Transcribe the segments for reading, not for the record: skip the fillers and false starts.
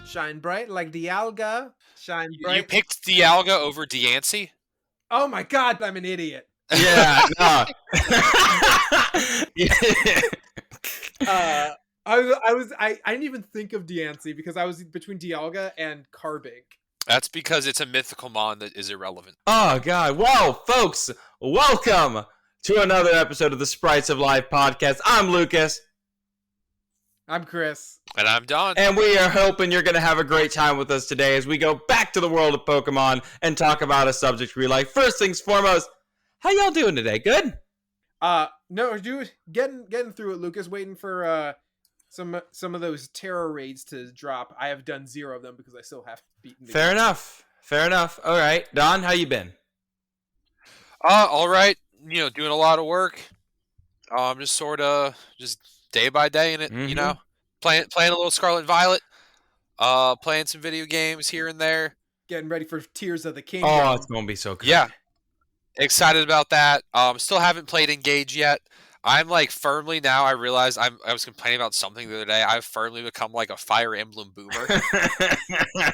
Shine bright like Dialga. Shine bright. You picked Dialga over Diancie? Oh my god, I'm an idiot. Yeah, no. I didn't even think of Diancie because I was between Dialga and Carbink. That's because it's a mythical mon that is irrelevant. Oh, God. Whoa, folks. Welcome to another episode of the Sprites of Life podcast. I'm Lucas. I'm Chris. And I'm Don. And we are hoping you're going to have a great time with us today as we go back to the world of Pokemon and talk about a subject we like. First things foremost, how y'all doing today? Good? No, dude, getting through it, Lucas. Waiting for some of those terror raids to drop. I have done 0 of them because I still haven't beaten the Fair enough. All right. Don, how you been? All right. Doing a lot of work. Just sort of just day by day in it, playing a little Scarlet and Violet, playing some video games here and there. Getting ready for Tears of the Kingdom. Oh, it's going to be so good. Yeah. Excited about that. Still haven't played Engage yet. I'm like firmly now. I realize I was complaining about something the other day. I've firmly become like a Fire Emblem boomer,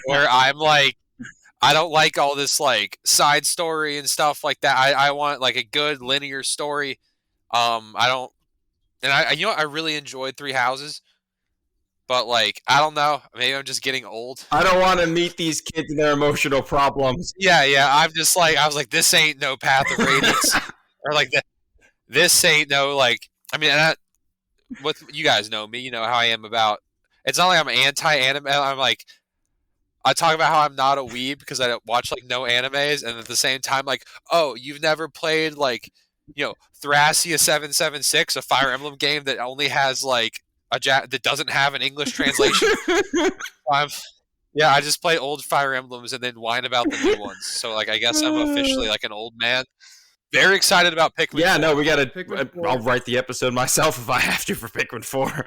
where I'm like, I don't like all this like side story and stuff like that. I want like a good linear story. I don't, and I really enjoyed Three Houses, but like I don't know. Maybe I'm just getting old. I don't want to meet these kids and their emotional problems. Yeah. I'm just like I was like, this ain't no Path of Radiance, or like that. This ain't no, like, I mean, what you guys know me, you know how I am about, it's not like I'm anti-anime, I'm like, I talk about how I'm not a weeb because I don't watch, like, no animes, and at the same time, like, oh, you've never played, like, Thracia 776, a Fire Emblem game that only has, like, that doesn't have an English translation? I just play old Fire Emblems and then whine about the new ones, so, like, I guess I'm officially, like, an old man. Very excited about Pikmin 4. Yeah, no, we got to... I'll write the episode myself if I have to for Pikmin 4.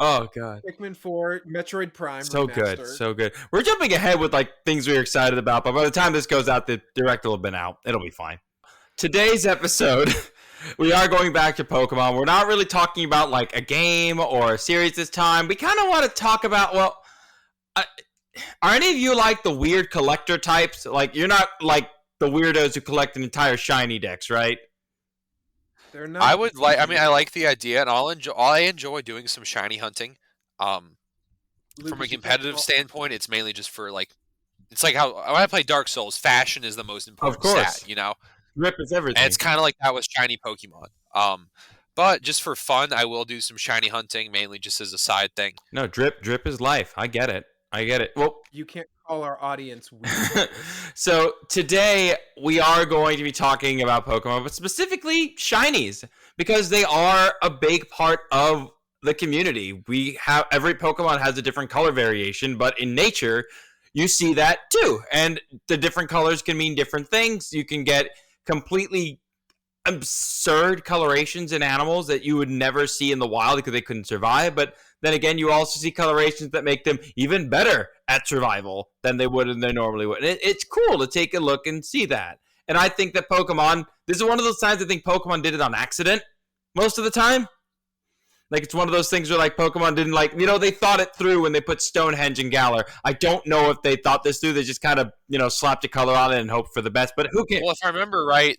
Oh, God. Pikmin 4, Metroid Prime. So remastered. good, so good. We're jumping ahead with, like, things we're excited about, but by the time this goes out, the direct will have been out. It'll be fine. Today's episode, we are going back to Pokemon. We're not really talking about, like, a game or a series this time. We kind of want to talk about, well... are any of you, like, the weird collector types? Like, you're not, like... the weirdos who collect an entire shiny decks, right? They're not. I like the idea, and I enjoy doing some shiny hunting. From a competitive standpoint, it's mainly just for like, it's like how when I play Dark Souls, fashion is the most important stat, Drip is everything. And it's kind of like that with shiny Pokemon. But just for fun, I will do some shiny hunting, mainly just as a side thing. No, drip is life. I get it. Well, you can't call our audience weird. So today we are going to be talking about Pokemon, but specifically shinies, because they are a big part of the community. Every Pokemon has a different color variation, but in nature, you see that too. And the different colors can mean different things. You can get completely absurd colorations in animals that you would never see in the wild because they couldn't survive, but then again, you also see colorations that make them even better at survival than they normally would. And it's cool to take a look and see that. And I think that Pokemon, this is one of those times I think Pokemon did it on accident most of the time. Like, it's one of those things where, like, Pokemon didn't, like, they thought it through when they put Stonehenge and Galar. I don't know if they thought this through. They just kind of, slapped a color on it and hoped for the best. But who can? Well, if I remember right,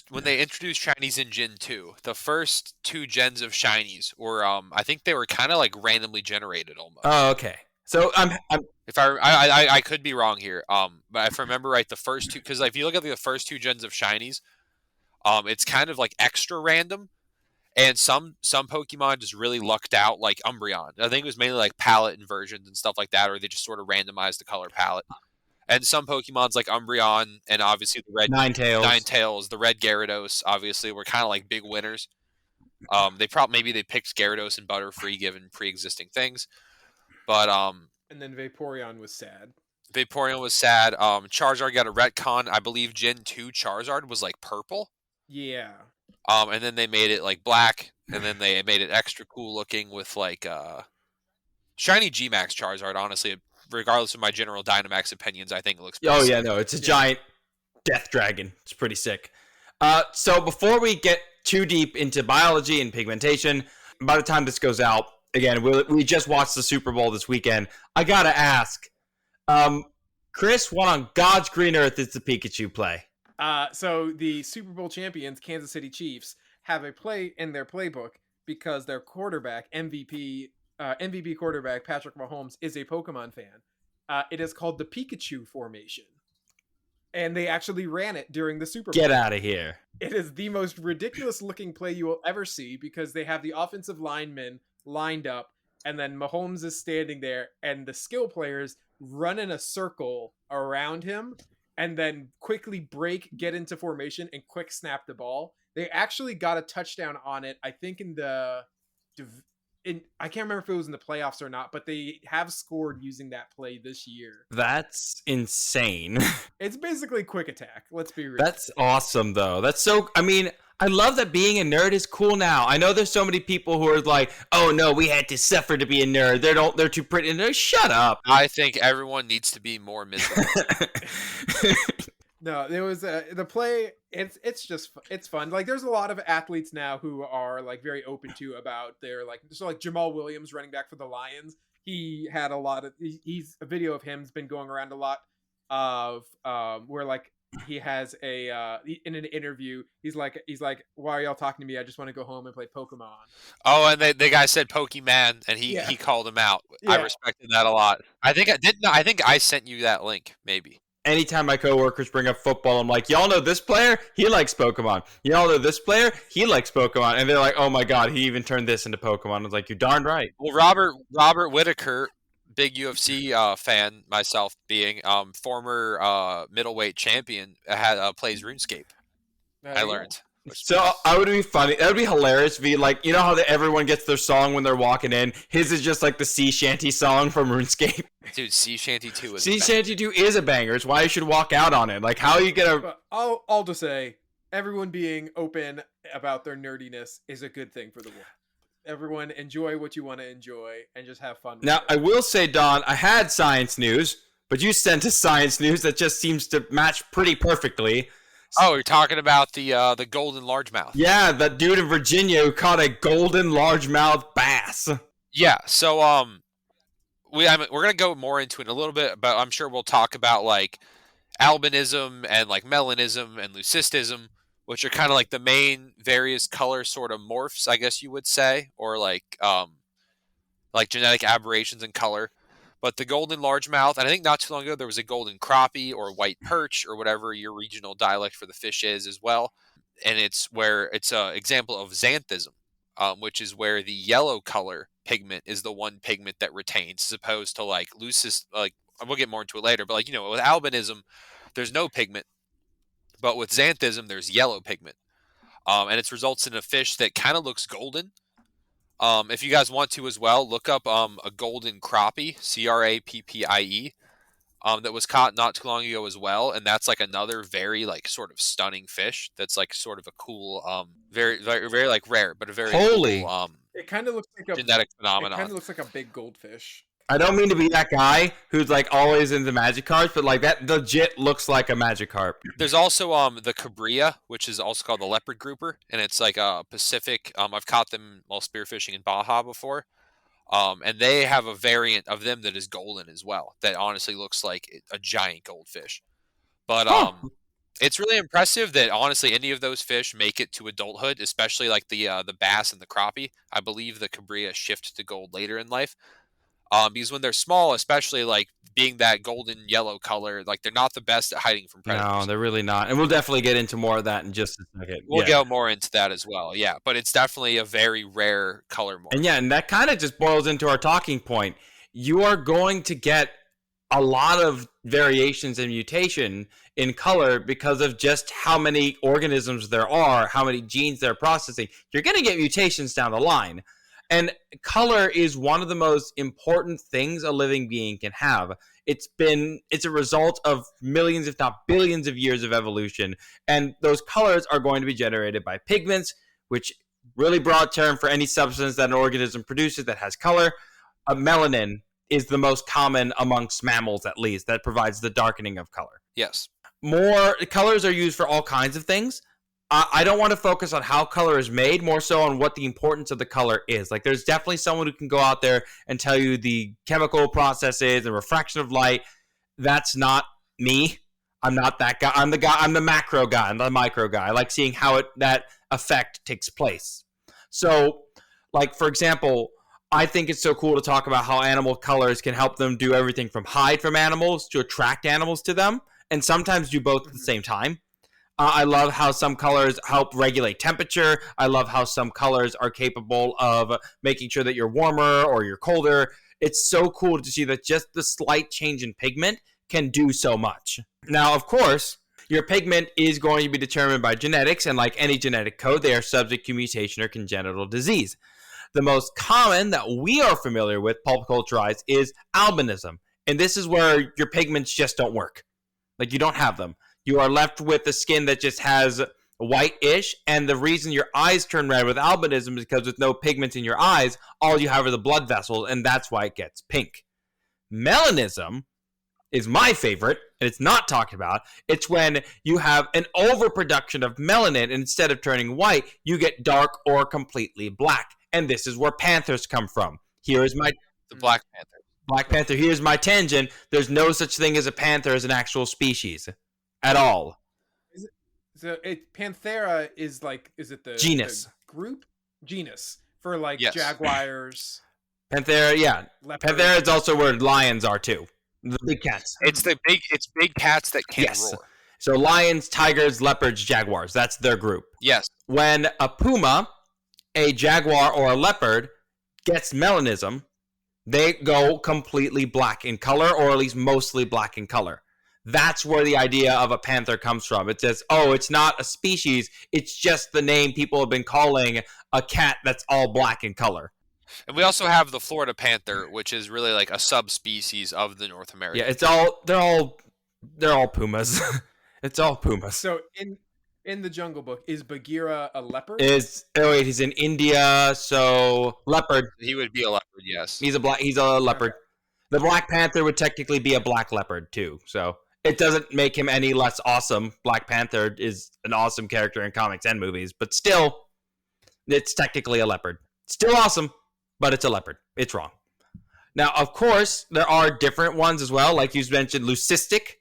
when they introduced Shinies in Gen 2, the first 2 gens of Shinies were, I think they were kind of, like, randomly generated almost. Oh, okay. So, if I could be wrong here, but if I remember right, the first 2, because if you look at the first 2 gens of Shinies, it's kind of, like, extra random. And some Pokemon just really lucked out, like Umbreon. I think it was mainly like palette inversions and stuff like that, or they just sort of randomized the color palette. And some Pokemons like Umbreon and obviously the red Ninetales, the red Gyarados, obviously were kind of like big winners. Maybe they picked Gyarados and Butterfree given pre-existing things, but and then Vaporeon was sad. Charizard got a retcon. I believe Gen 2 Charizard was like purple. Yeah. And then they made it like black, and then they made it extra cool looking with like shiny G-Max Charizard. Honestly, regardless of my general Dynamax opinions, I think it looks pretty sick. It's a giant death dragon. It's pretty sick. So before we get too deep into biology and pigmentation, by the time this goes out, again, we just watched the Super Bowl this weekend. I gotta ask, Chris, what on God's green earth is the Pikachu play? So the Super Bowl champions, Kansas City Chiefs, have a play in their playbook because their quarterback, MVP quarterback Patrick Mahomes, is a Pokemon fan. It is called the Pikachu formation, and they actually ran it during the Super Bowl. Get out of here! It is the most ridiculous looking play you will ever see because they have the offensive linemen lined up, and then Mahomes is standing there, and the skill players run in a circle around him and then quickly break, get into formation, and quick snap the ball. They actually got a touchdown on it, I think I can't remember if it was in the playoffs or not, but they have scored using that play this year. That's insane. It's basically quick attack. Let's be real. That's awesome, though. That's so. I mean, I love that being a nerd is cool now. I know there's so many people who are like, "Oh no, we had to suffer to be a nerd. They're too pretty." No, shut up. I think everyone needs to be more miserable. No, there was the play. It's fun. Like, there's a lot of athletes now who are like very open to about their like Jamal Williams, running back for the Lions. He had a lot of he's a video of him's been going around a lot of where like he has in an interview he's like, why are y'all talking to me? I just want to go home and play Pokemon. Oh, and the guy said Pokemon, and he called him out. Yeah. I respected that a lot. I think I sent you that link, maybe. Anytime my coworkers bring up football, I'm like, y'all know this player? He likes Pokemon. Y'all know this player? He likes Pokemon. And they're like, oh my God, he even turned this into Pokemon. I was like, you're darn right. Well, Robert Whitaker, big UFC fan, myself being former middleweight champion, plays RuneScape. I learned. So I would be funny. That would be hilarious. Be like, you know how everyone gets their song when they're walking in. His is just like the sea shanty song from RuneScape. Dude, Sea Shanty 2 is Sea Shanty 2 is a banger. It's why you should walk out on it. Like, how are you gonna? But I'll just say, everyone being open about their nerdiness is a good thing for the world. Everyone enjoy what you want to enjoy and just have fun with Now, it. I will say, Don, I had science news, but you sent us science news that just seems to match pretty perfectly. Oh, you're talking about the golden largemouth. Yeah, that dude in Virginia who caught a golden largemouth bass. Yeah, so we're gonna go more into it in a little bit, but I'm sure we'll talk about like albinism and like melanism and leucistism, which are kind of like the main various color sort of morphs, I guess you would say, or like genetic aberrations in color. But the golden largemouth, and I think not too long ago there was a golden crappie or white perch or whatever your regional dialect for the fish is as well. And it's an example of xanthism, which is where the yellow color pigment is the one pigment that retains, as opposed to like we'll get more into it later, but like, with albinism, there's no pigment, but with xanthism, there's yellow pigment. And it results in a fish that kind of looks golden. If you guys want to as well, look up a golden crappie, crappie, that was caught not too long ago as well, and that's like another very like sort of stunning fish. That's like sort of a cool, very very, very like rare, but a very cool, it kind of looks like a genetic phenomenon. It kind of looks like a big goldfish. I don't mean to be that guy who's like always into Magikarps, but like that legit looks like a Magikarp. There's also the Cabria, which is also called the leopard grouper, and it's like a Pacific. I've caught them while spearfishing in Baja before, and they have a variant of them that is golden as well. That honestly looks like a giant goldfish. But it's really impressive that honestly any of those fish make it to adulthood, especially like the bass and the crappie. I believe the Cabria shift to gold later in life. Because when they're small, especially like being that golden yellow color, like they're not the best at hiding from predators. No, they're really not. And we'll definitely get into more of that in just a second. We'll go more into that as well. Yeah, but it's definitely a very rare color morph. And that kind of just boils into our talking point. You are going to get a lot of variations and mutation in color because of just how many organisms there are, how many genes they're processing. You're going to get mutations down the line. And color is one of the most important things a living being can have. It's a result of millions, if not billions of years of evolution. And those colors are going to be generated by pigments, which really broad term for any substance that an organism produces that has color. Melanin is the most common amongst mammals, at least, that provides the darkening of color. Yes. More colors are used for all kinds of things. I don't want to focus on how color is made, more so on what the importance of the color is. Like, there's definitely someone who can go out there and tell you the chemical processes and refraction of light. That's not me. I'm not that guy. I'm the guy. I'm the macro guy. I'm the micro guy. I like seeing how that effect takes place. So, like for example, I think it's so cool to talk about how animal colors can help them do everything from hide from animals to attract animals to them, and sometimes do both at the same time. I love how some colors help regulate temperature. I love how some colors are capable of making sure that you're warmer or you're colder. It's so cool to see that just the slight change in pigment can do so much. Now, of course, your pigment is going to be determined by genetics, and like any genetic code, they are subject to mutation or congenital disease. The most common that we are familiar with, pulp culturized, is albinism. And this is where your pigments just don't work. Like you don't have them. You are left with a skin that just has white-ish, and the reason your eyes turn red with albinism is because with no pigments in your eyes, all you have are the blood vessels, and that's why it gets pink. Melanism is my favorite, and it's not talked about. It's when you have an overproduction of melanin, and instead of turning white, you get dark or completely black. And this is where panthers come from. Here is my The Black Panther. Black Panther. Here's my tangent. There's no such thing as a panther as an actual species at all. So Panthera is like, is it the genus, the group genus for like Yes. jaguars? Panthera, yeah. Leopards. Panthera is also where lions are too. The big cats. It's big cats that can roar. So lions, tigers, leopards, jaguars. That's their group. Yes. When a puma, a jaguar, or a leopard gets melanism, they go completely black in color, or at least mostly black in color. That's where the idea of a panther comes from. It says, oh, it's not a species. It's just the name people have been calling a cat that's all black in color. And we also have the Florida panther, which is really like a subspecies of the North American. Yeah, they're all pumas. It's all pumas. So in the Jungle Book, is Bagheera a leopard? He's in India, so leopard. He would be a leopard, yes. He's a leopard. Okay. The Black Panther would technically be a black leopard too, so it doesn't make him any less awesome. Black Panther is an awesome character in comics and movies, but still, it's technically a leopard. Still awesome, but it's a leopard. It's wrong. Now, of course, there are different ones as well, like you mentioned, leucistic.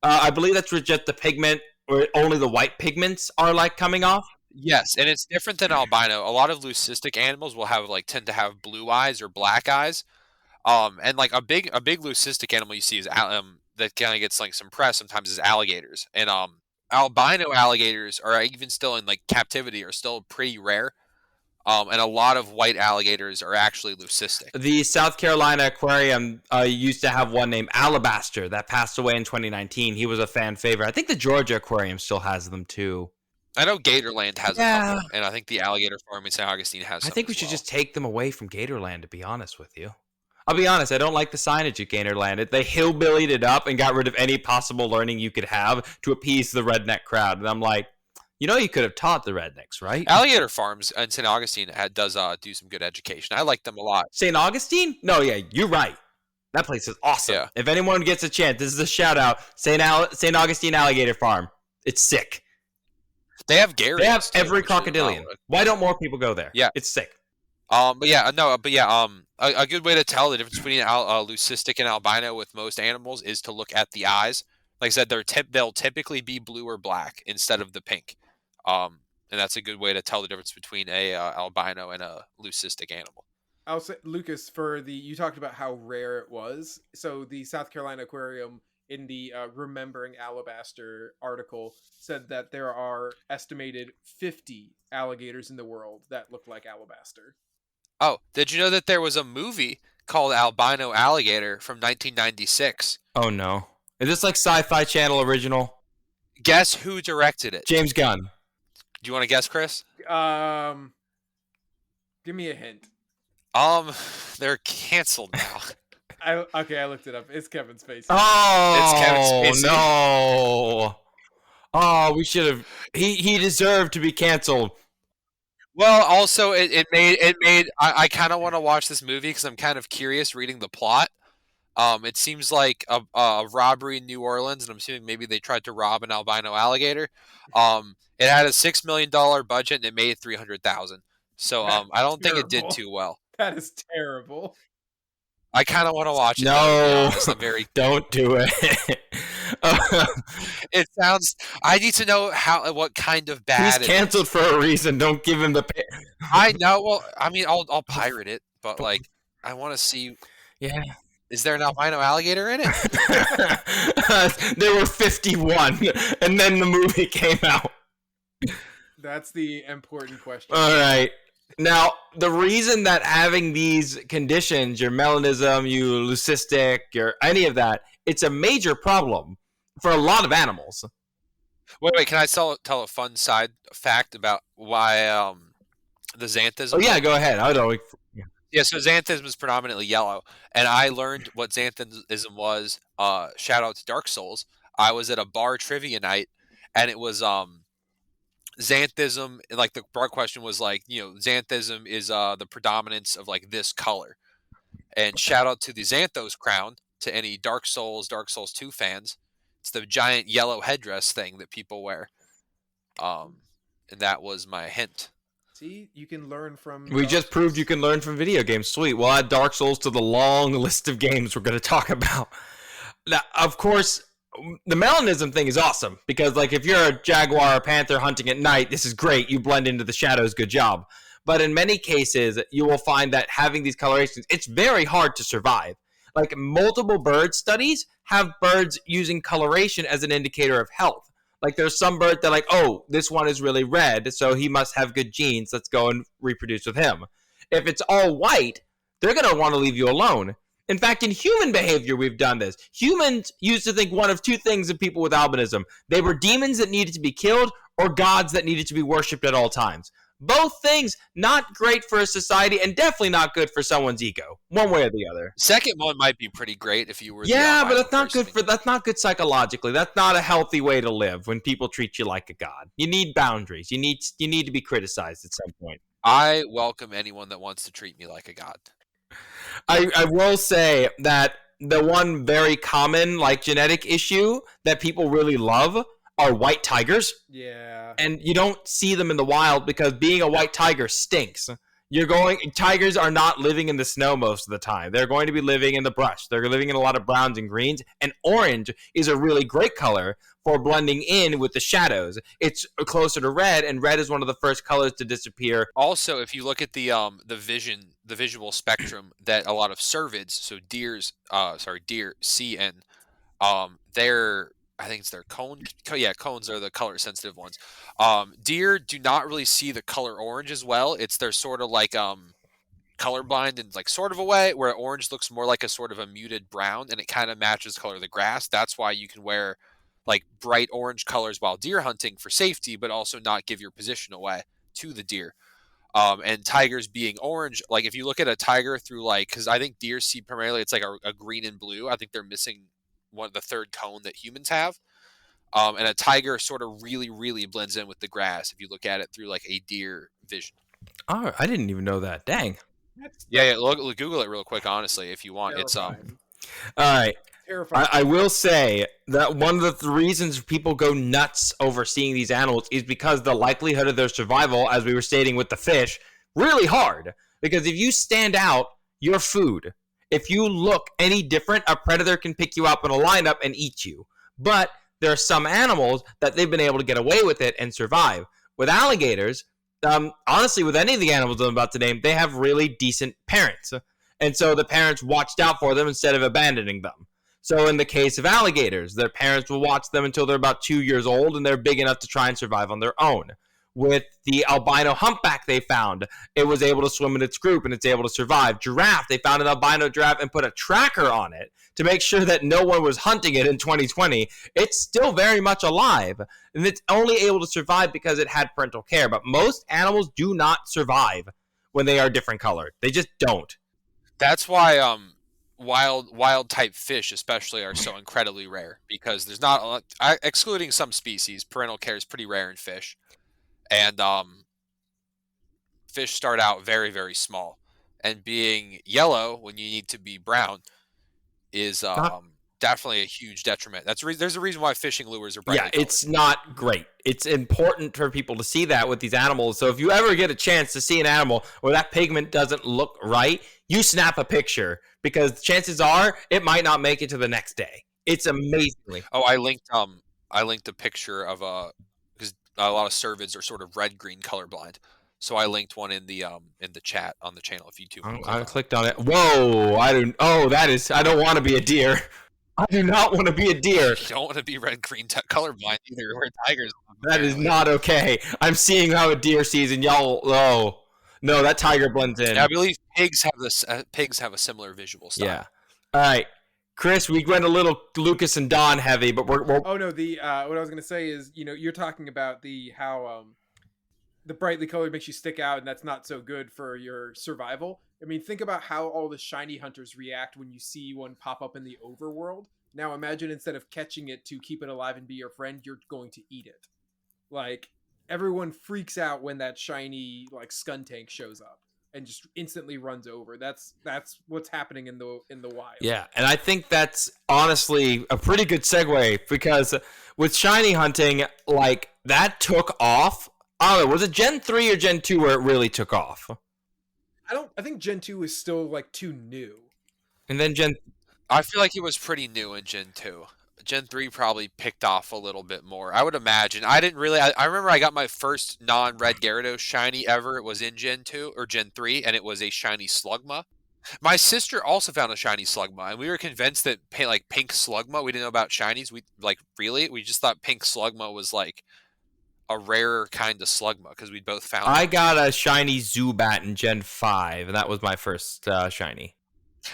I believe that's where just the pigment, or only the white pigments are like coming off. Yes, and it's different than albino. A lot of leucistic animals will have tend to have blue eyes or black eyes. And like a big leucistic animal you see is that kind of gets like some press sometimes is alligators. And albino alligators are even still in like captivity are still pretty rare. And a lot of white alligators are actually leucistic. The South Carolina Aquarium used to have one named Alabaster that passed away in 2019. He was a fan favorite. I think the Georgia Aquarium still has them too. I know Gatorland has a couple, and I think the Alligator Farm in St. Augustine has some. I think we should just take them away from Gatorland, to be honest with you. I'll be honest, I don't like the signage at Gatorland. They hillbillied it up and got rid of any possible learning you could have to appease the redneck crowd. And I'm like, you could have taught the rednecks, right? Alligator Farms in St. Augustine does do some good education. I like them a lot. St. Augustine? No, yeah, you're right. That place is awesome. Yeah. If anyone gets a chance, this is a shout out. St. Augustine Alligator Farm. It's sick. They have Gary. They have every crocodilian. Why don't more people go there? Yeah, it's sick. A good way to tell the difference between leucistic and albino with most animals is to look at the eyes. Like I said, they'll typically be blue or black instead of the pink. And that's a good way to tell the difference between a albino and a leucistic animal. I'll say, Lucas, you talked about how rare it was. So the South Carolina Aquarium in the Remembering Alabaster article said that there are estimated 50 alligators in the world that look like alabaster. Oh, did you know that there was a movie called Albino Alligator from 1996? Oh no. Is this like Sci-Fi Channel original? Guess who directed it? James Gunn. Do you want to guess, Chris? Give me a hint. They're canceled now. I looked it up. It's Kevin Spacey. Oh, it's Kevin Spacey. No. Oh, we should have. He deserved to be canceled. Well, also it made. I kind of want to watch this movie because I'm kind of curious reading the plot. It seems like a robbery in New Orleans, and I'm assuming maybe they tried to rob an albino alligator. It had a $6 million budget and it made $300,000. So I don't think it did too well. That is terrible. I kind of want to watch it, though, to be No, honest. I'm very. don't do it. It sounds. I need to know what kind of He's bad it canceled is. for a reason. Don't give him the. I know. Well, I mean, I'll pirate it, but like, I want to see. Yeah. Is there an albino alligator in it? There were 51, and then the movie came out. That's the important question. All right. Now, the reason that having these conditions, your melanism, your leucistic, your any of that, it's a major problem for a lot of animals. Wait. Can I tell a fun side fact about why the xanthism? Oh yeah, go ahead. I would always. Yeah, so xanthism is predominantly yellow, and I learned what xanthism was. Shout out to Dark Souls. I was at a bar trivia night, and it was xanthism. Like the bar question was like, xanthism is the predominance of like this color. And shout out to the Xanthos crown to any Dark Souls 2 fans. It's the giant yellow headdress thing that people wear. And that was my hint. See, you can learn from. We just proved you can learn from video games. Sweet. We'll add Dark Souls to the long list of games we're going to talk about. Now, of course, the melanism thing is awesome because, like, if you're a jaguar or panther hunting at night, this is great. You blend into the shadows. Good job. But in many cases, you will find that having these colorations, it's very hard to survive. Like, multiple bird studies have birds using coloration as an indicator of health. Like, there's some bird that like, oh, this one is really red, so he must have good genes. Let's go and reproduce with him. If it's all white, they're going to want to leave you alone. In fact, in human behavior, we've done this. Humans used to think one of two things of people with albinism. They were demons that needed to be killed or gods that needed to be worshipped at all times. Both things not great for a society and definitely not good for someone's ego, one way or the other. Second one might be pretty great if you were. Yeah, but that's not good psychologically. That's not a healthy way to live when people treat you like a god. You need boundaries. You need to be criticized at some point. I welcome anyone that wants to treat me like a god. I will say that the one very common like genetic issue that people really love are white tigers. Yeah. And you don't see them in the wild because being a white tiger stinks. Tigers are not living in the snow most of the time. They're going to be living in the brush. They're living in a lot of browns and greens. And orange is a really great color for blending in with the shadows. It's closer to red, and red is one of the first colors to disappear. Also, if you look at the visual spectrum that a lot of cervids, so deer see in, I think it's their cone. Yeah, cones are the color sensitive ones. Deer do not really see the color orange as well. They're sort of like colorblind in like sort of a way, where orange looks more like a sort of a muted brown, and it kind of matches the color of the grass. That's why you can wear like bright orange colors while deer hunting for safety, but also not give your position away to the deer. And tigers being orange, like if you look at a tiger through because I think deer see primarily it's like a green and blue. I think they're missing one of the third cone that humans have. And a tiger sort of really, really blends in with the grass if you look at it through like a deer vision. Oh, I didn't even know that. Dang. Yeah, look, Google it real quick, honestly, if you want. Terrifying. All right. Terrifying. I will say that one of the reasons people go nuts over seeing these animals is because the likelihood of their survival, as we were stating with the fish, really hard. Because if you stand out, you're food. If you look any different, a predator can pick you up in a lineup and eat you. But there are some animals that they've been able to get away with it and survive. With alligators, honestly, with any of the animals I'm about to name, they have really decent parents. And so the parents watched out for them instead of abandoning them. So in the case of alligators, their parents will watch them until they're about 2 years old and they're big enough to try and survive on their own. With the albino humpback they found, it was able to swim in its group and it's able to survive. Giraffe, they found an albino giraffe and put a tracker on it to make sure that no one was hunting it in 2020. It's still very much alive, and it's only able to survive because it had parental care. But most animals do not survive when they are different colored. They just don't. That's why wild type fish especially are so incredibly rare, because there's not a lot, excluding some species, parental care is pretty rare in fish. And fish start out very, very small, and being yellow when you need to be brown is definitely a huge detriment. There's a reason why fishing lures are brightly Yeah, colored. it's not great. It's important for people to see that with these animals. So if you ever get a chance to see an animal where that pigment doesn't look right, you snap a picture because chances are it might not make it to the next day. It's amazingly. Oh, I linked a picture of because a lot of cervids are sort of red-green colorblind. So I linked one in the chat on the channel if you two want to click I on clicked on it. Whoa! I don't. Oh, that is. I don't want to be a deer. I do not want to be a deer. You don't want to be red-green colorblind either. We're tigers. That is not okay. I'm seeing how a deer sees, and y'all. Oh no, that tiger blends in. Yeah, I believe pigs have this. Pigs have a similar visual style. Yeah. All right, Chris. We went a little Lucas and Don heavy, but we're Oh no, the what I was gonna say is, you're talking about how the brightly colored makes you stick out, and that's not so good for your survival. I mean, think about how all the shiny hunters react when you see one pop up in the overworld. Now imagine instead of catching it to keep it alive and be your friend, you're going to eat it. Like, everyone freaks out when that shiny like Skuntank shows up and just instantly runs over. That's what's happening in the wild. Yeah, and I think that's honestly a pretty good segue because with shiny hunting, like that took off. I don't know, was it Gen 3 or Gen 2 where it really took off? I think Gen 2 is still like too new. And then I feel like it was pretty new in Gen 2. Gen 3 probably picked off a little bit more. I would imagine. I didn't really. I remember I got my first non-red Gyarados shiny ever. It was in Gen 2 or Gen 3, and it was a shiny Slugma. My sister also found a shiny Slugma, and we were convinced that pink Slugma. We didn't know about shinies. We just thought pink Slugma was like a rarer kind of Slugma because we'd both found. I got a shiny Zubat in Gen 5, and that was my first shiny.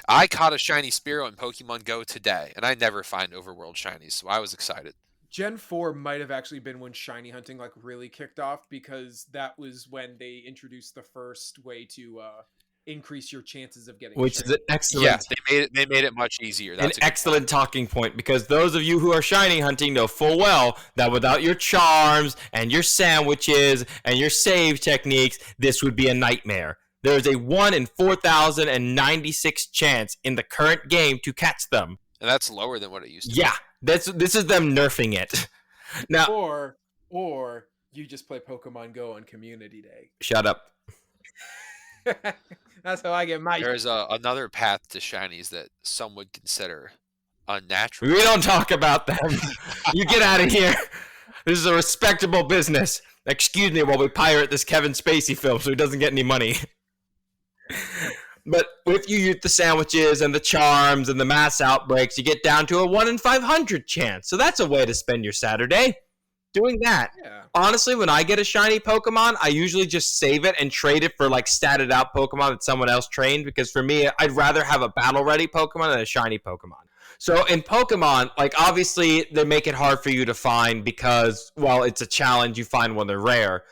I caught a shiny Spearow in Pokemon Go today, and I never find overworld shinies, so I was excited. Gen 4 might have actually been when shiny hunting like really kicked off, because that was when they introduced the first way to increase your chances of getting which shiny. is an excellent. Yeah, they made it much easier. That's an excellent talking point, because those of you who are shiny hunting know full well that without your charms and your sandwiches and your save techniques, this would be a nightmare. There's a 1 in 4,096 chance in the current game to catch them. And that's lower than what it used to Yeah, this is them nerfing it. Now, or you just play Pokemon Go on Community Day. Shut up. That's how I get my. There's another path to shinies that some would consider unnatural. We don't talk about them. You get out of here. This is a respectable business. Excuse me while we pirate this Kevin Spacey film so he doesn't get any money. But if you use the sandwiches and the charms and the mass outbreaks, you get down to a 1 in 500 chance. So that's a way to spend your Saturday. Doing that. Yeah. Honestly, when I get a shiny Pokemon, I usually just save it and trade it for like statted out Pokemon that someone else trained, because for me, I'd rather have a battle ready Pokemon than a shiny Pokemon. So in Pokemon, like obviously they make it hard for you to find because, well, it's a challenge. You find when they're rare.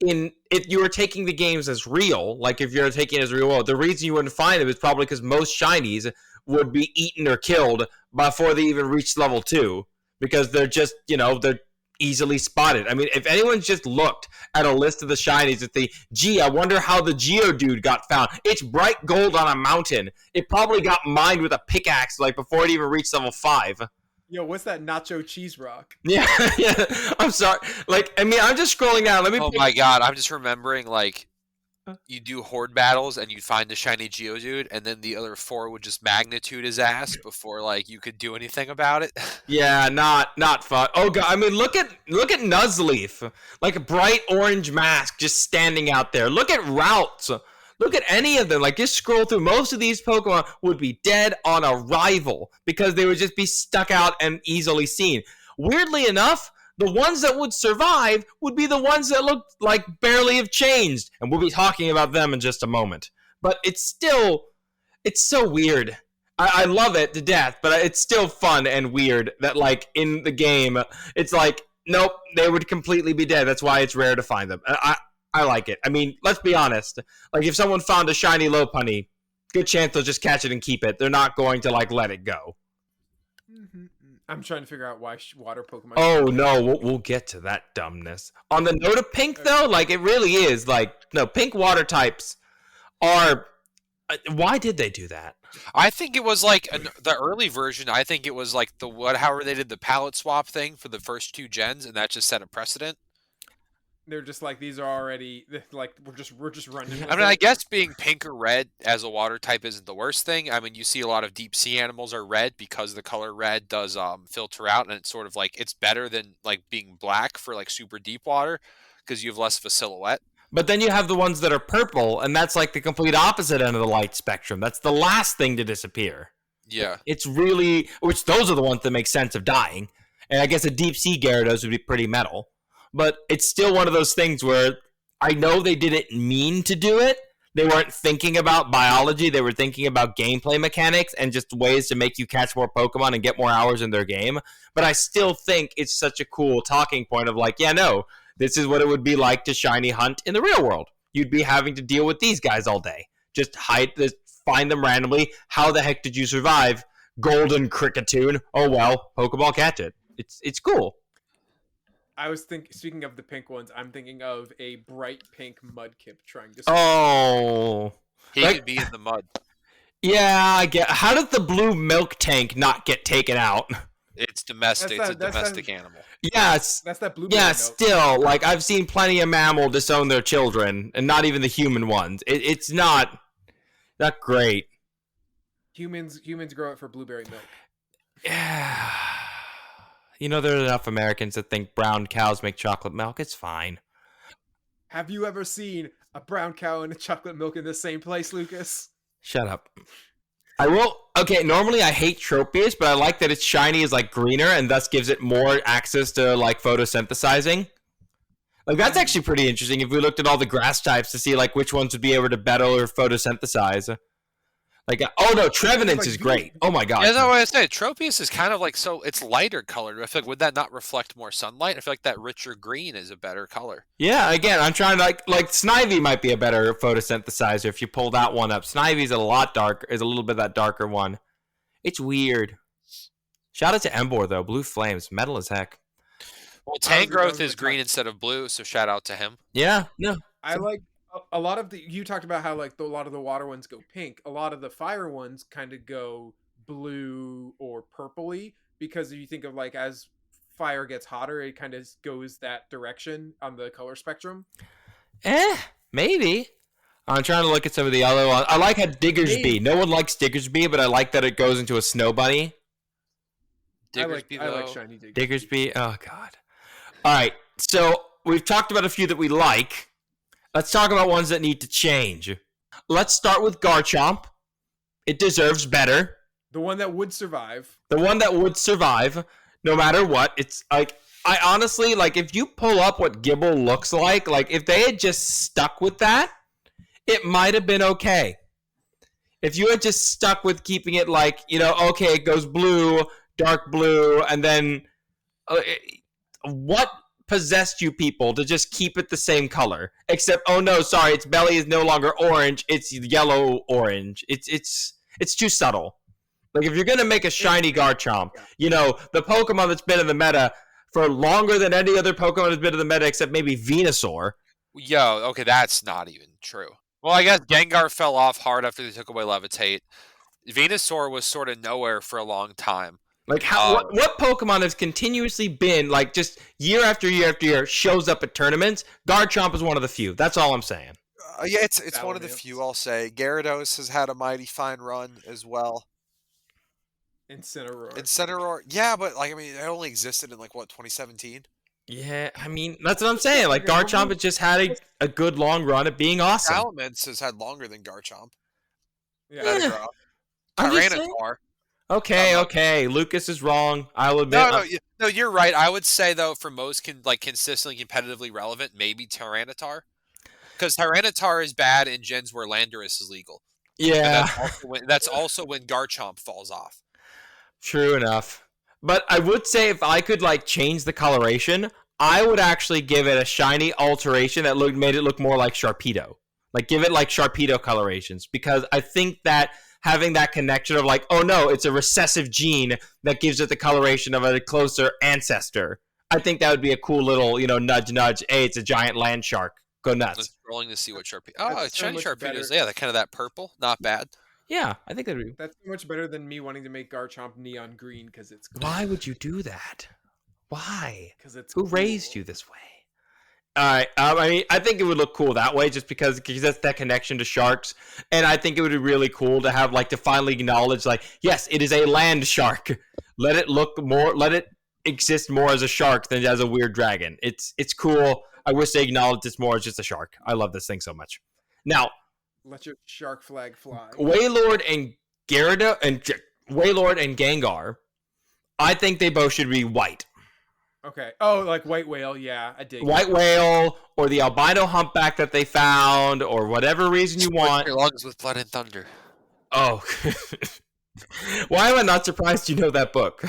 If you were taking the games as real, like if you're taking it as real world, the reason you wouldn't find them is probably because most shinies would be eaten or killed before they even reach level 2, because they're just, they're easily spotted. I mean, if anyone's just looked at a list of the shinies and I wonder how the Geodude got found. It's bright gold on a mountain. It probably got mined with a pickaxe like before it even reached level 5. Yo, what's that nacho cheese rock? Yeah. I'm sorry. I'm just scrolling down. My god, I'm just remembering, you do horde battles and you'd find a shiny Geodude, and then the other 4 would just magnitude his ass before you could do anything about it. Yeah, not fun. Oh god, I mean look at Nuzleaf. Like a bright orange mask just standing out there. Look at Routes. Look at any of them. Just scroll through. Most of these Pokemon would be dead on arrival because they would just be stuck out and easily seen. Weirdly enough, the ones that would survive would be the ones that look like barely have changed. And we'll be talking about them in just a moment. But it's so weird. I love it to death, but it's still fun and weird that in the game, it's nope, they would completely be dead. That's why it's rare to find them. I like it. I mean, let's be honest. If someone found a shiny Lopunny, good chance they'll just catch it and keep it. They're not going to let it go. Mm-hmm. I'm trying to figure out why water Pokemon. Oh no, we'll get to that dumbness. On the note of pink, though, it really is no, pink water types are Why did they do that? I think it was like the early version. I think it was like however they did the palette swap thing for the first 2 gens, and that just set a precedent. They're just like, these are already like, we're just running with I mean, I it. guess being pink or red as a water type isn't the worst thing. I mean, you see a lot of deep sea animals are red because the color red does filter out, and it's sort of like it's better than like being black for like super deep water because you have less of a silhouette. But then you have the ones that are purple, and that's like the complete opposite end of the light spectrum. That's the last thing to disappear. Yeah. It's really, which those are the ones that make sense of dying. And I guess a deep sea Gyarados would be pretty metal. But it's still one of those things where I know they didn't mean to do it. They weren't thinking about biology. They were thinking about gameplay mechanics and just ways to make you catch more Pokemon and get more hours in their game. But I still think it's such a cool talking point of like, yeah, no, this is what it would be like to shiny hunt in the real world. You'd be having to deal with these guys all day. Just find them randomly. How the heck did you survive? Golden Cricketune. Oh well, Pokeball catch it. It's cool. I was speaking of the pink ones, I'm thinking of a bright pink Mudkip trying to. Oh, He could be in the mud. Yeah, I get. How did the blue milk tank not get taken out? It's domestic. It's a domestic animal. Yes, that's that blue. Yeah, still, like I've seen plenty of mammal disown their children, and not even the human ones. It's not great. Humans grow it for blueberry milk. Yeah. You know, there are enough Americans that think brown cows make chocolate milk. It's fine. Have you ever seen a brown cow and a chocolate milk in the same place, Lucas? Shut up. I will. Okay, normally I hate Tropius, but I like that its shiny is like greener and thus gives it more access to like photosynthesizing. Like that's actually pretty interesting if we looked at all the grass types to see like which ones would be able to better photosynthesize. Like, oh no, Trevenant's is great. Oh my god. Yeah, that's what I said. Tropius is kind of like, so it's lighter colored. I feel like, would that not reflect more sunlight? I feel like that richer green is a better color. Yeah, again, I'm trying to like Snivy might be a better photosynthesizer if you pull that one up. Snivy's a lot darker, is a little bit that darker one. It's weird. Shout out to Embor though, Blue Flames, metal as heck. Well, Tangrowth is green instead of blue, so shout out to him. Yeah, no. I like a lot of you talked about how like a lot of the water ones go pink. A lot of the fire ones kind of go blue or purpley because if you think of like as fire gets hotter, it kind of goes that direction on the color spectrum. Maybe. I'm trying to look at some of the other ones. I like how Diggersby. No one likes Diggersby, but I like that it goes into a snow bunny. Diggersby, I like shiny Diggersby. Diggersby. Oh god. All right. So we've talked about a few that we like. Let's talk about ones that need to change. Let's start with Garchomp. It deserves better. The one that would survive. The one that would survive, no matter what. It's like, I honestly, like, if you pull up what Gibble looks like if they had just stuck with that, it might have been okay. If you had just stuck with keeping it like, okay, it goes blue, dark blue, and then what possessed you people to just keep it the same color? Except, oh no, sorry, its belly is no longer orange, it's yellow orange. It's too subtle. Like if you're gonna make a shiny Garchomp, the Pokemon that's been in the meta for longer than any other Pokemon that's been in the meta except maybe Venusaur. Yo, okay, that's not even true. Well, I guess Gengar fell off hard after they took away Levitate. Venusaur was sort of nowhere for a long time. Like what Pokemon has continuously been like just year after year after year shows up at tournaments? Garchomp is one of the few. That's all I'm saying. Yeah, it's one of the few. I'll say Gyarados has had a mighty fine run as well. Incineroar, yeah, but it only existed in 2017. Yeah, I mean that's what I'm saying. Like Garchomp has just had a good long run at being awesome. Elements has had longer than Garchomp. Yeah. Tyranitar. Okay. Lucas is wrong. I'll admit. No, you're right. I would say though, for most consistently competitively relevant, maybe Tyranitar, because Tyranitar is bad in gens where Landorus is legal. Yeah, that's also when Garchomp falls off. True enough. But I would say if I could change the coloration, I would actually give it a shiny alteration that made it look more like Sharpedo. Give it Sharpedo colorations, because I think that having that connection of oh no, it's a recessive gene that gives it the coloration of a closer ancestor. I think that would be a cool little, nudge nudge. Hey, it's a giant land shark. Go I'm nuts. scrolling to see what Sharpedo. That's Oh, so shiny much Sharpedo. better. Yeah, that kind of that purple. Not bad. Yeah, I think that'd be. That's so much better than me wanting to make Garchomp neon green because it's cool. Why would you do that? Why? Because it's Who cool. raised you this way? All right. I mean, I think it would look cool that way, just because that's that connection to sharks, and I think it would be really cool to have to finally acknowledge yes, it is a land shark. Let it look more. Let it exist more as a shark than as a weird dragon. It's cool. I wish they acknowledged this more as just a shark. I love this thing so much. Now, let your shark flag fly. Wailord and Wailord and Gengar, I think they both should be white. Okay. Oh, like white whale. Yeah, I dig. White whale or the albino humpback that they found, or whatever reason you want. Your lungs with blood and thunder. Oh, why am I not surprised you know that book?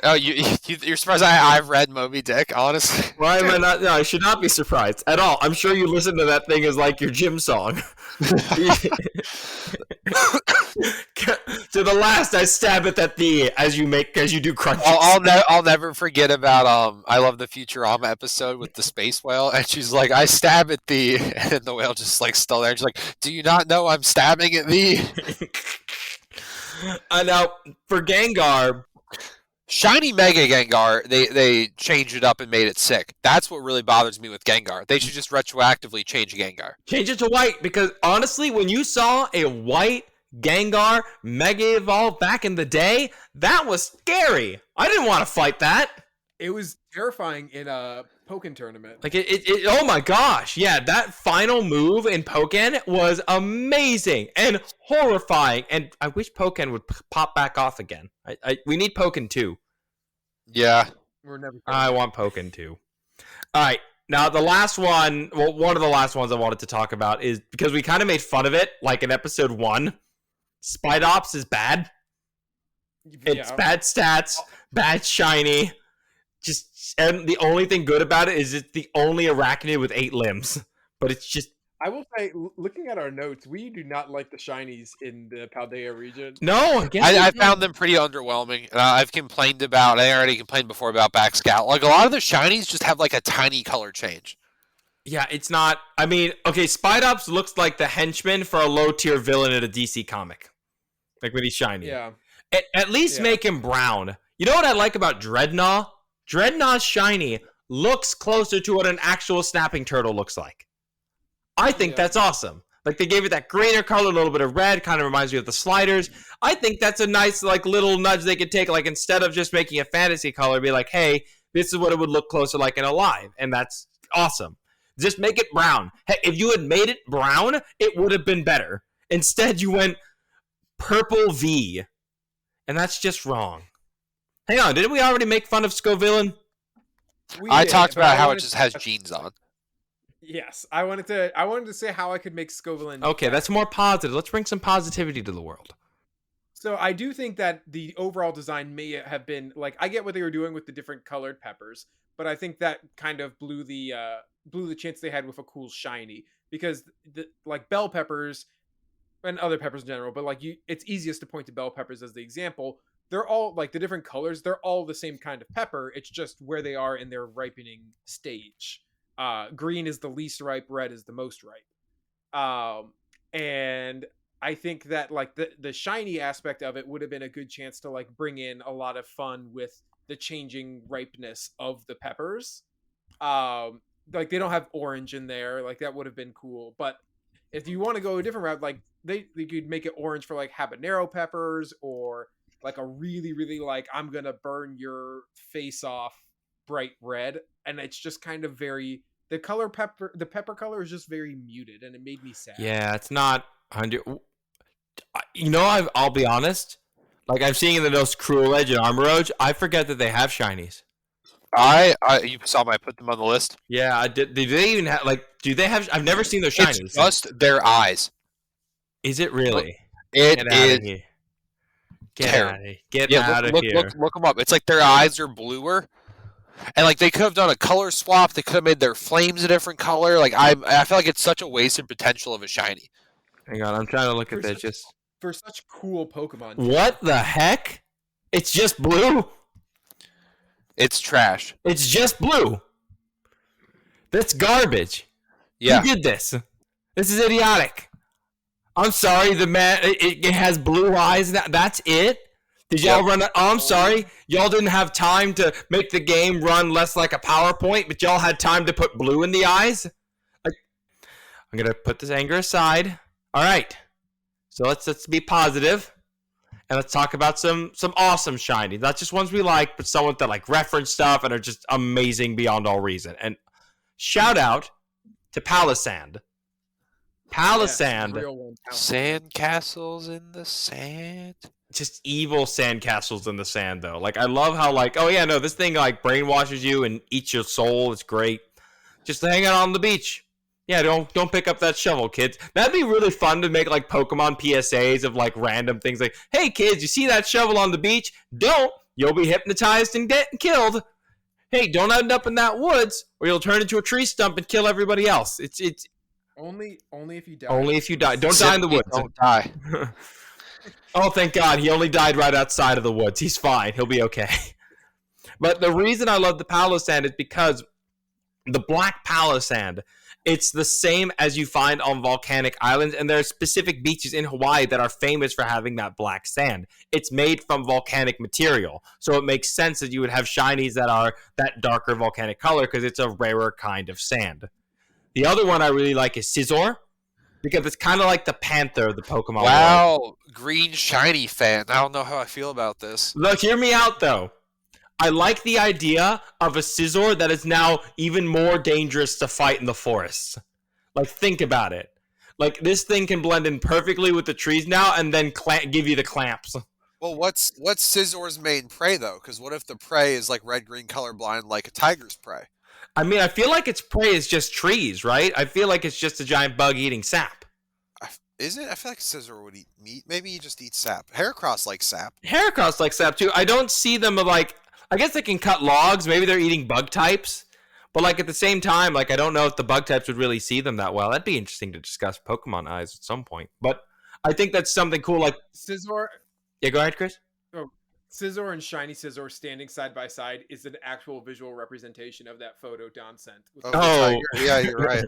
Oh, you're surprised I've read Moby Dick, honestly? Why am I not? No, I should not be surprised at all. I'm sure you listen to that thing as your gym song. To the last, I stab it at thee as you do crunches. I'll never forget about I love the Futurama episode with the space whale, and she's like, I stab at thee, and then the whale just still there. And she's like, do you not know I'm stabbing at thee? Now for Gengar. Shiny Mega Gengar, they changed it up and made it sick. That's what really bothers me with Gengar. They should just retroactively change Gengar. Change it to white, because honestly, when you saw a white Gengar Mega Evolve back in the day, that was scary. I didn't want to fight that. It was terrifying in a Pokken tournament. Oh my gosh. Yeah, that final move in Pokken was amazing and horrifying. And I wish Pokken would pop back off again. We need Pokken 2. Yeah. We're never. I want Pokken 2. All right. Now, the last one, one of the last ones I wanted to talk about is because we kind of made fun of it, in episode 1. Spidops is bad. It's bad stats, bad shiny. And the only thing good about it is it's the only arachnid with 8 limbs. But it's just. I will say, looking at our notes, we do not like the shinies in the Paldea region. No, I found them pretty underwhelming. I've complained about. I already complained before about Backscout. A lot of the shinies just have a tiny color change. Yeah, it's not. I mean, okay, Spidops looks like the henchman for a low tier villain in a DC comic, when he's shiny. Yeah. At least make him brown. You know what I like about Dreadnought? Dreadnought's shiny looks closer to what an actual snapping turtle looks like. I think that's awesome. They gave it that greener color, a little bit of red, kind of reminds me of the sliders. I think that's a nice little nudge they could take. Instead of just making a fantasy color, be like, hey, this is what it would look closer like in a live, and that's awesome. Just make it brown. Hey, if you had made it brown, it would have been better. Instead, you went purple V, and that's just wrong. Hang on, didn't we already make fun of Scovillain? I talked about how it just has jeans on. Yes, I wanted to say how I could make Scovillain. Okay, that's more positive. Let's bring some positivity to the world. So I do think that the overall design may have been I get what they were doing with the different colored peppers, but I think that kind of blew the chance they had with a cool shiny, because the bell peppers and other peppers in general, but it's easiest to point to bell peppers as the example. They're all the different colors. They're all the same kind of pepper. It's just where they are in their ripening stage. Green is the least ripe, red is the most ripe. And I think that the shiny aspect of it would have been a good chance to bring in a lot of fun with the changing ripeness of the peppers. They don't have orange in there, that would have been cool. But if you want to go a different route, they could make it orange for habanero peppers, or a really, really I'm gonna burn your face off bright red, and it's just kind of very the pepper color is just very muted, and it made me sad. Yeah, it's not 100. I'll be honest. I'm seeing in the most Cruel Edge and Armor Rouge, I forget that they have shinies. You saw I put them on the list. Yeah, I did. Do they even have do they have? I've never seen their shinies. It's just their eyes. Is it really? It is. Get out of here. Get out of here. Look them up. It's their eyes are bluer. And they could have done a color swap. They could have made their flames a different color. I feel like it's such a wasted potential of a shiny. Hang on, I'm trying to look at this. For such cool Pokemon. What the heck? It's just blue? It's trash. It's just blue. That's garbage. Yeah. Who did this? This is idiotic. I'm sorry, the man, it has blue eyes. That's it? Did y'all run? I'm sorry. Y'all didn't have time to make the game run less like a PowerPoint, but y'all had time to put blue in the eyes? Like, I'm going to put this anger aside. All right. So let's be positive. And let's talk about some awesome shinies. Not just ones we like, but some that like reference stuff and are just amazing beyond all reason. And shout out to Palisand. Palisand. Sand castles in the sand. Just evil sandcastles in the sand, though. Like, I love how, like, oh yeah, no, this thing like brainwashes you and eats your soul. It's great. Just hang out on the beach. Yeah, don't pick up that shovel, kids. That'd be really fun to make like Pokemon PSAs of like random things like, hey kids, you see that shovel on the beach? Don't. You'll be hypnotized and get killed. Hey, don't end up in that woods, or you'll turn into a tree stump and kill everybody else. It's only if you die. Only if you die. Don't die in the woods. Don't die. Oh, thank God. He only died right outside of the woods. He's fine. He'll be okay. But the reason I love the Palisand is because the black Palisand, it's the same as you find on volcanic islands, and there are specific beaches in Hawaii that are famous for having that black sand. It's made from volcanic material, so it makes sense that you would have shinies that are that darker volcanic color because it's a rarer kind of sand. The other one I really like is Scizor, because it's kind of like the panther of the Pokemon Wow, world. green shiny fan. I don't know how I feel about this. Look, hear me out, though. I like the idea of a Scizor that is now even more dangerous to fight in the forests. Like, think about it. Like, this thing can blend in perfectly with the trees now and then give you the clamps. Well, what's Scizor's main prey, though? Because what if the prey is, like, red-green colorblind like a tiger's prey? I mean, I feel like its prey is just trees, right? I feel like it's just a giant bug eating sap. Is it? I feel like Scizor would eat meat. Maybe he just eats sap. Heracross likes sap. Heracross likes sap, too. I don't see them, like... I guess they can cut logs. Maybe they're eating bug types. But, like, at the same time, like, I don't know if the bug types would really see them that well. That'd be interesting to discuss Pokemon eyes at some point. But I think that's something cool, like... Scizor... Yeah, go ahead, Chris. Oh, Scizor and Shiny Scizor standing side by side is an actual visual representation of that photo Don sent. Oh. Yeah, you're right.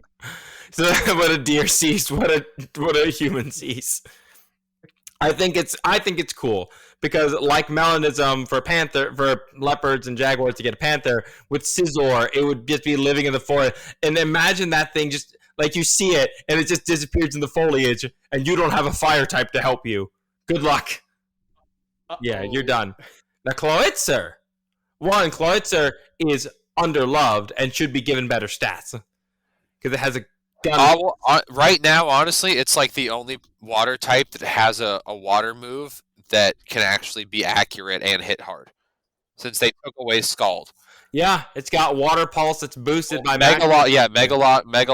So what a deer sees, what a human sees. I think it's cool because like melanism for leopards and jaguars to get a panther, with Scizor it would just be living in the forest. And imagine that thing just like you see it and it just disappears in the foliage and you don't have a fire type to help you. Good luck. Uh-oh. Yeah, you're done. Now Cloyitzer is underloved and should be given better stats because it has a gun. Right now, honestly, it's like the only water type that has a water move that can actually be accurate and hit hard, since they took away Scald. Yeah, it's got Water Pulse that's boosted by Mega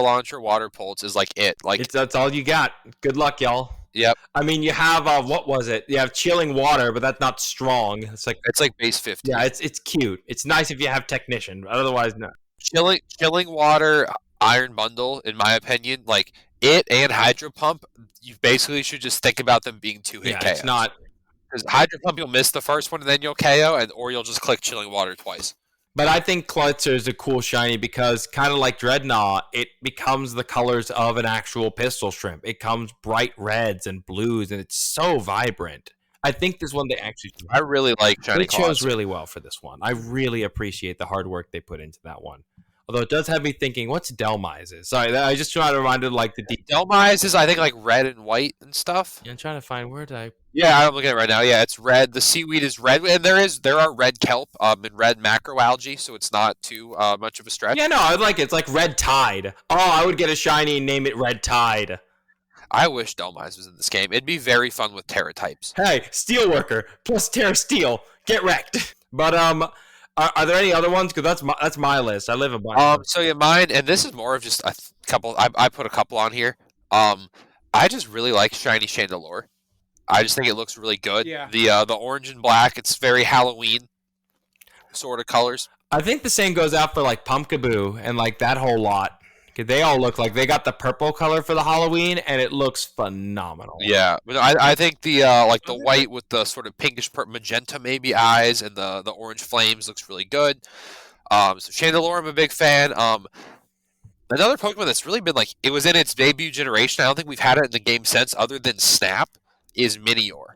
Launcher Water Pulse is like it. Like that's all you got. Good luck, y'all. Yep. I mean, you have what was it? You have Chilling Water, but that's not strong. It's like base 50. Yeah, it's cute. It's nice if you have Technician, but otherwise no. Chilling Water Iron Bundle, in my opinion, like it and Hydro Pump, you basically should just think about them being 2-hit KOs. It's not because Hydro Pump you'll miss the first one and then you'll KO, or you'll just click Chilling Water twice. But I think Klutzer is a cool shiny because, kind of like Dreadnought, it becomes the colors of an actual pistol shrimp. It comes bright reds and blues, and it's so vibrant. I think this one they actually... I really like shiny. They chose really well for this one. I really appreciate the hard work they put into that one. Although it does have me thinking, what's Delmize? Sorry, I just trying to remind it like the... Delmize is, I think, like red and white and stuff. Yeah, I'm trying to find where did I... Yeah, I'm looking at it right now. Yeah, it's red. The seaweed is red, and there are red kelp and red macroalgae, so it's not too much of a stretch. Yeah, no, I like it. It's like Red Tide. Oh, I would get a shiny and name it Red Tide. I wish Delmize was in this game. It'd be very fun with Terra types. Hey, Steelworker plus Terra Steel. Get wrecked. But are there any other ones? Because that's my list. I live a bunch. So yeah, mine, and this is more of just a couple. I put a couple on here. I just really like Shiny Chandelure. I just think it looks really good. Yeah. The orange and black, it's very Halloween sort of colors. I think the same goes out for like Pumpkaboo and like that whole lot. They all look like they got the purple color for the Halloween, and it looks phenomenal. Yeah, but I think the like the white with the sort of pinkish magenta maybe eyes and the orange flames looks really good. So Chandelure, I'm a big fan. Another Pokemon that's really been like, it was in its debut generation. I don't think we've had it in the game since, other than Snap, is Minior.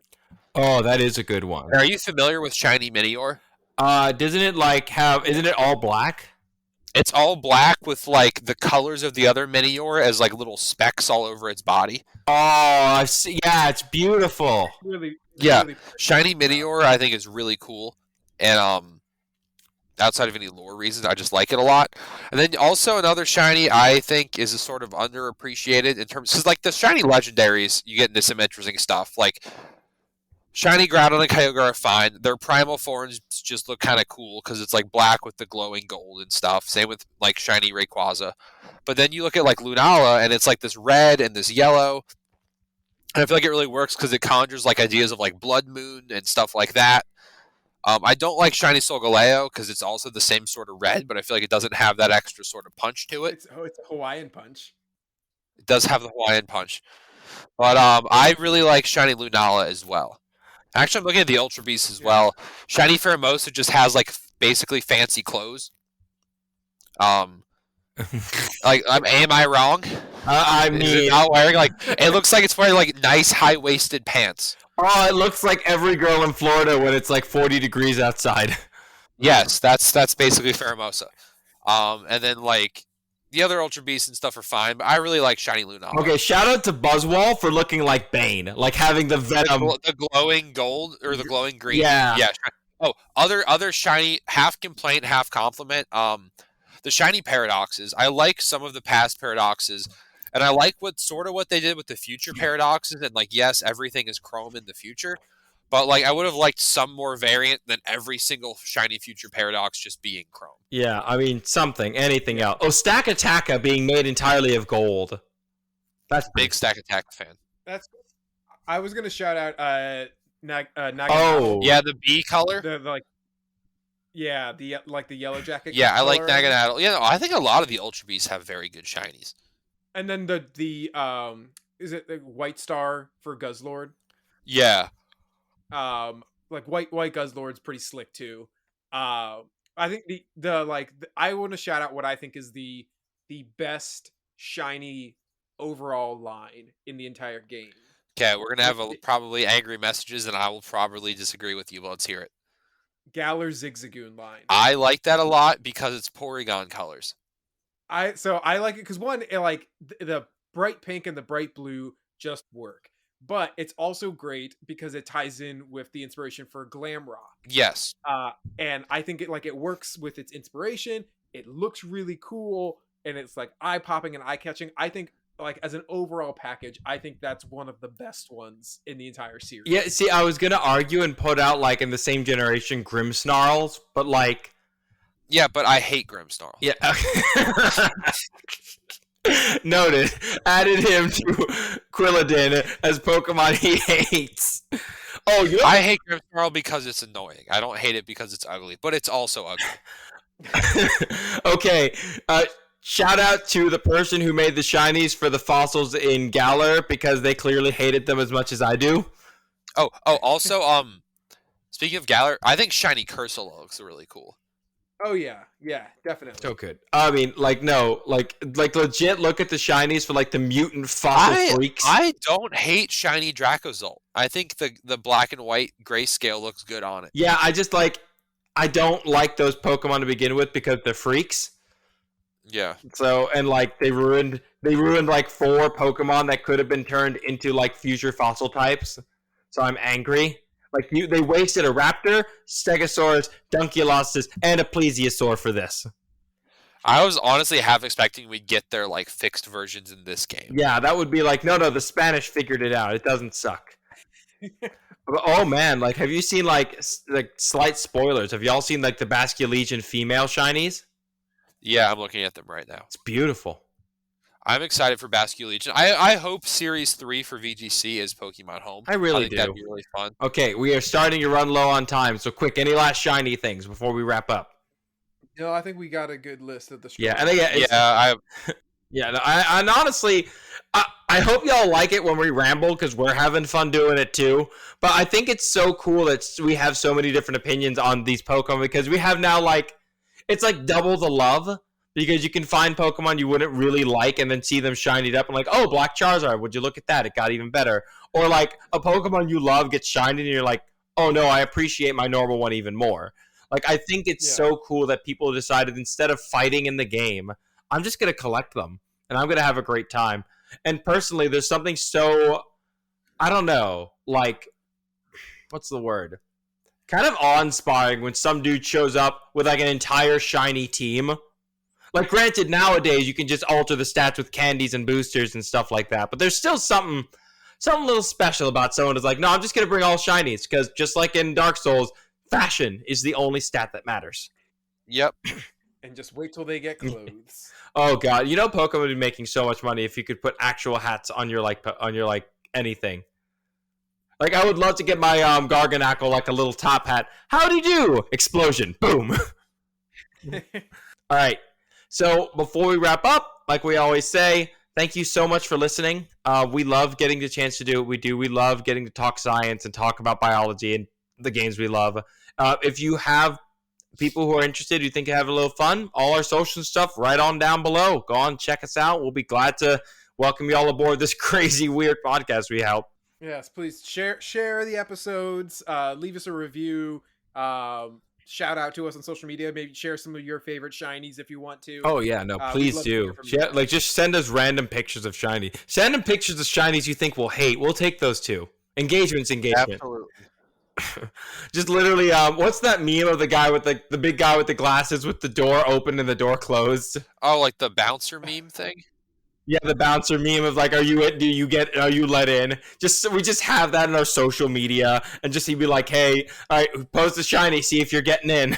Oh, that is a good one. Are you familiar with shiny Minior? Doesn't it like have? Isn't it all black? It's all black with like the colors of the other Minior as like little specks all over its body. Oh, I see. Yeah, it's beautiful. Really, Yeah, really shiny Minior I think is really cool, and outside of any lore reasons, I just like it a lot. And then also another shiny I think is a sort of underappreciated in terms, because like the shiny legendaries, you get into some interesting stuff. Like shiny Groudon and Kyogre are fine. Their primal forms just look kind of cool because it's like black with the glowing gold and stuff. Same with like shiny Rayquaza. But then you look at like Lunala and it's like this red and this yellow. And I feel like it really works because it conjures like ideas of like Blood Moon and stuff like that. I don't like shiny Solgaleo because it's also the same sort of red, but I feel like it doesn't have that extra sort of punch to it. It's a Hawaiian punch. It does have the Hawaiian punch. But I really like shiny Lunala as well. Actually, I'm looking at the Ultra Beast as well. Shiny Pheromosa just has like basically fancy clothes. Like, am I wrong? I mean, Is it not wearing like? It looks like it's wearing like nice high-waisted pants. oh, it looks like every girl in Florida when it's like 40 degrees outside. Yes, that's basically Pheromosa. And then like the other Ultra Beasts and stuff are fine, but I really like shiny Lunala. Okay, shout out to Buzzwall for looking like Bane, like having the venom. The glowing gold or the glowing green. Yeah. Yeah. Oh, other shiny, half complaint, half compliment. The shiny paradoxes. I like some of the past paradoxes, and I like what they did with the future paradoxes. And like, yes, everything is chrome in the future, but like I would have liked some more variant than every single shiny future paradox just being chrome. Yeah, I mean anything else. Oh, Stack Attacka being made entirely of gold. That's Big Stack Attack fan. I was gonna shout out Naganadel. Oh. Yeah, the B color. The like, yeah, the yellow jacket. Yeah, I like color. Naganadel. Yeah, no, I think a lot of the Ultra Beasts have very good shinies. And then the is it the White Star for Guzzlord? Yeah. Like white Guzzlord's pretty slick too. I think I want to shout out what I think is the best shiny overall line in the entire game. Okay, we're gonna have probably angry messages, and I will probably disagree with you. But let's hear it. Galar Zigzagoon line. I like that a lot because it's Porygon colors. I like it because one, the bright pink and the bright blue just work, but it's also great because it ties in with the inspiration for Glamrock. Yes. And I think it works with its inspiration. It looks really cool, and it's like eye popping and eye catching. I think like as an overall package, I think that's one of the best ones in the entire series. Yeah, see, I was gonna argue and put out like in the same generation Grimmsnarls, but like, yeah, but I hate Grimmsnarl. yeah. Noted. Added him to Quilladin as Pokemon he hates. Oh, you know, I hate Grimmsnarl because it's annoying. I don't hate it because it's ugly, but it's also ugly. Okay. Shout out to the person who made the shinies for the fossils in Galar because they clearly hated them as much as I do. Oh, also, speaking of Galar, I think shiny Cursor looks really cool. Oh yeah, definitely. So good. I mean, like no, like legit. Look at the shinies for like the mutant fossil freaks. I don't hate shiny Dracozolt. I think the black and white grayscale looks good on it. Yeah, I don't like those Pokemon to begin with because they're freaks. Yeah. So and like they ruined like 4 Pokemon that could have been turned into like future fossil types. So I'm angry. Like they wasted a Raptor, Stegosaurus, Dunkleosteus, and a Plesiosaur for this. I was honestly half expecting we'd get their like fixed versions in this game. Yeah, that would be like no, the Spanish figured it out. It doesn't suck. But, oh man, like have you seen like slight spoilers? Have y'all seen like the Basculegion female shinies? Yeah, I'm looking at them right now. It's beautiful. I'm excited for Basculegion. I hope Series 3 for VGC is Pokemon Home. I really think do. That'd be really fun. Okay, we are starting to run low on time, so quick, any last shiny things before we wrap up? No, I think we got a good list of the. Yeah, I think and honestly, I hope y'all like it when we ramble because we're having fun doing it too. But I think it's so cool that we have so many different opinions on these Pokemon because we have now like it's like double the love Because you can find Pokemon you wouldn't really like and then see them shinied up and like, oh, Black Charizard, would you look at that? It got even better. Or like a Pokemon you love gets shinied and you're like, oh no, I appreciate my normal one even more. Like, I think it's so cool that people decided instead of fighting in the game, I'm just going to collect them and I'm going to have a great time. And personally, there's something so, I don't know, like, what's the word? Kind of awe-inspiring when some dude shows up with like an entire shiny team. Like, granted, nowadays you can just alter the stats with candies and boosters and stuff like that, but there's still something a little special about someone who's like, no, I'm just going to bring all shinies, because just like in Dark Souls, fashion is the only stat that matters. Yep. And just wait till they get clothes. Oh god, you know Pokemon would be making so much money if you could put actual hats on your anything. Like, I would love to get my Garganackle like a little top hat. Howdy do! Explosion. Boom. All right. So before we wrap up, like we always say, thank you so much for listening. We love getting the chance to do what we do. We love getting to talk science and talk about biology and the games we love. If you have people who are interested, who think you have a little fun, all our social stuff right on down below. Go on, check us out. We'll be glad to welcome you all aboard this crazy, weird podcast we help. Yes, please share the episodes. Leave us a review. Shout out to us on social media. Maybe share some of your favorite shinies if you want to. Oh yeah, no, please do. Like, just send us random pictures of shiny. Send them pictures of shinies you think we'll hate. We'll take those too. Engagement. Absolutely. Just literally, what's that meme of the guy with the big guy with the glasses with the door open and the door closed? Oh, like the bouncer meme thing? Yeah, the bouncer meme of like, are you let in? We just have that in our social media, and just he'd be like, hey, all right, post a shiny, see if you're getting in.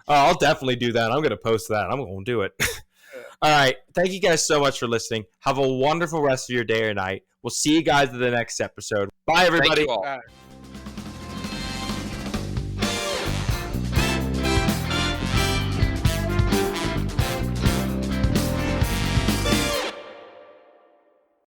I'll definitely do that. I'm gonna post that. I'm gonna do it. All right, thank you guys so much for listening. Have a wonderful rest of your day or night. We'll see you guys in the next episode. Bye, everybody. Thank you all.